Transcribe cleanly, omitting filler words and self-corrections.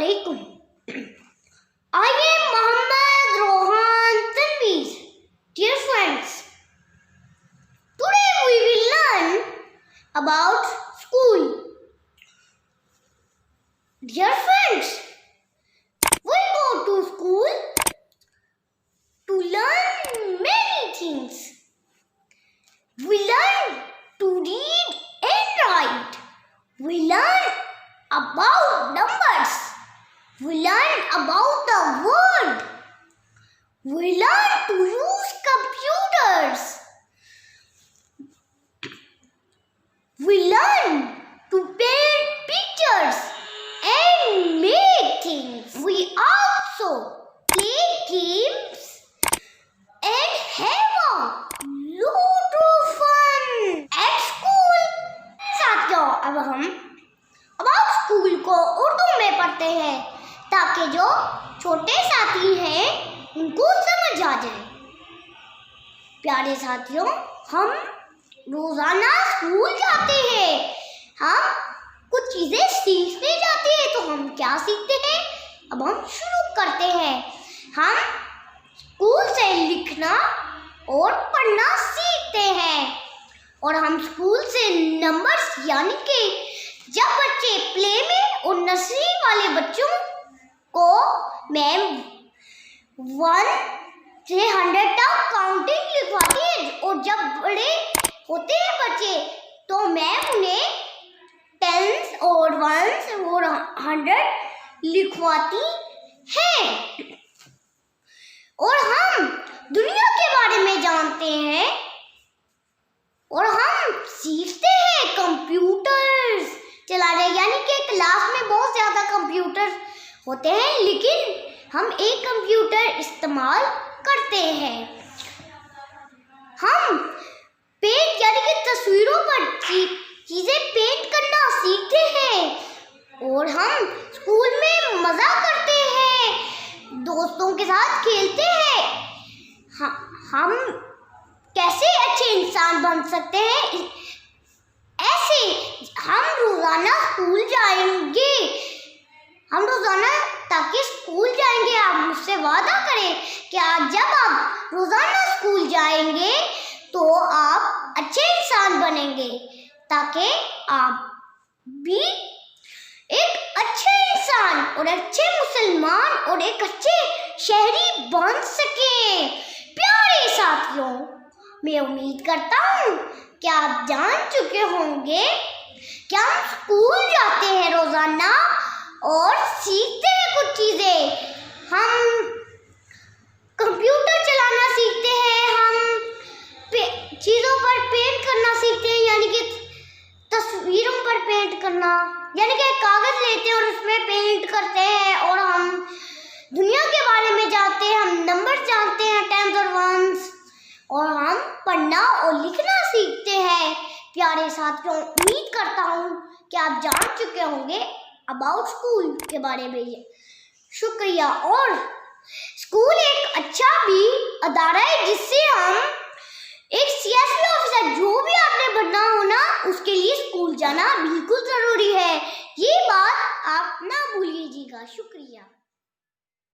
Assalamualaikum. I am Muhammad Rohaan Tanveer. Dear friends, today we will learn about school. Dear friends, we go to school to learn many things. We learn to read and write. We learn about numbers. We learn about the world. We learn to use computers. We learn to paint pictures and make things. We also play games and have a lot of fun at school. साथियों, अब हम about school को उर्दू में पढ़ते हैं ताकि जो छोटे साथी हैं उनको समझ आ जाए। प्यारे साथियों, हम रोजाना स्कूल जाते हैं, हम कुछ चीजें सीखने जाते हैं। तो हम क्या सीखते हैं? अब हम शुरू करते हैं। हम स्कूल से लिखना और पढ़ना सीखते हैं और हम स्कूल से नंबर्स यानी कि जब बच्चे प्ले में और नर्सरी वाले बच्चों को मैम 1 से 100 तक काउंटिंग लिखवाती है और जब बड़े होते हैं बच्चे तो मैम उन्हें 10s और 1s और 100 लिखवाती है। और हम दुनिया के बारे में जानते हैं और हम सीखते हैं कंप्यूटर्स चलाने, यानी कि क्लास में बहुत ज़्यादा कंप्यूटर होते हैं लेकिन हम एक कंप्यूटर इस्तेमाल करते हैं। हम पेंट यानी कि तस्वीरों पर चीज़ें पेंट करना सीखते हैं और हम स्कूल में मज़ा करते हैं, दोस्तों के साथ खेलते हैं। हम कैसे अच्छे इंसान बन सकते हैं, ऐसे हम रोजाना स्कूल जाएंगे। हम रोजाना ताकि स्कूल जाएंगे। आप मुझसे वादा करें कि जब आप रोजाना स्कूल जाएंगे तो आप अच्छे इंसान बनेंगे ताकि आप भी एक अच्छे इंसान और अच्छे मुसलमान और एक अच्छे शहरी बन सके। प्यारे साथियों, मैं उम्मीद करता हूँ कि आप जान चुके होंगे कि हम स्कूल जाते हैं रोजाना और सीखते हैं कुछ चीजें। हम कंप्यूटर चलाना सीखते हैं, हम चीजों पर पेंट करना सीखते हैं, यानी कि तस्वीरों पर पेंट करना, यानी कि कागज लेते हैं और उसमें पेंट करते हैं। और हम दुनिया के बारे में जानते हैं, हम नंबर जानते हैं 10s और 1s और हम पढ़ना और लिखना सीखते हैं। प्यारे साथियों, उम्मीद करता हूँ कि आप जान चुके होंगे अबाउट स्कूल के बारे में। शुक्रिया। और स्कूल एक अच्छा भी अदारा है जिससे हम एक सीएसपी ऑफिसर जो भी आपने बनना हो ना, उसके लिए स्कूल जाना बिल्कुल ज़रूरी है। ये बात आप ना भूलिएगा। शुक्रिया।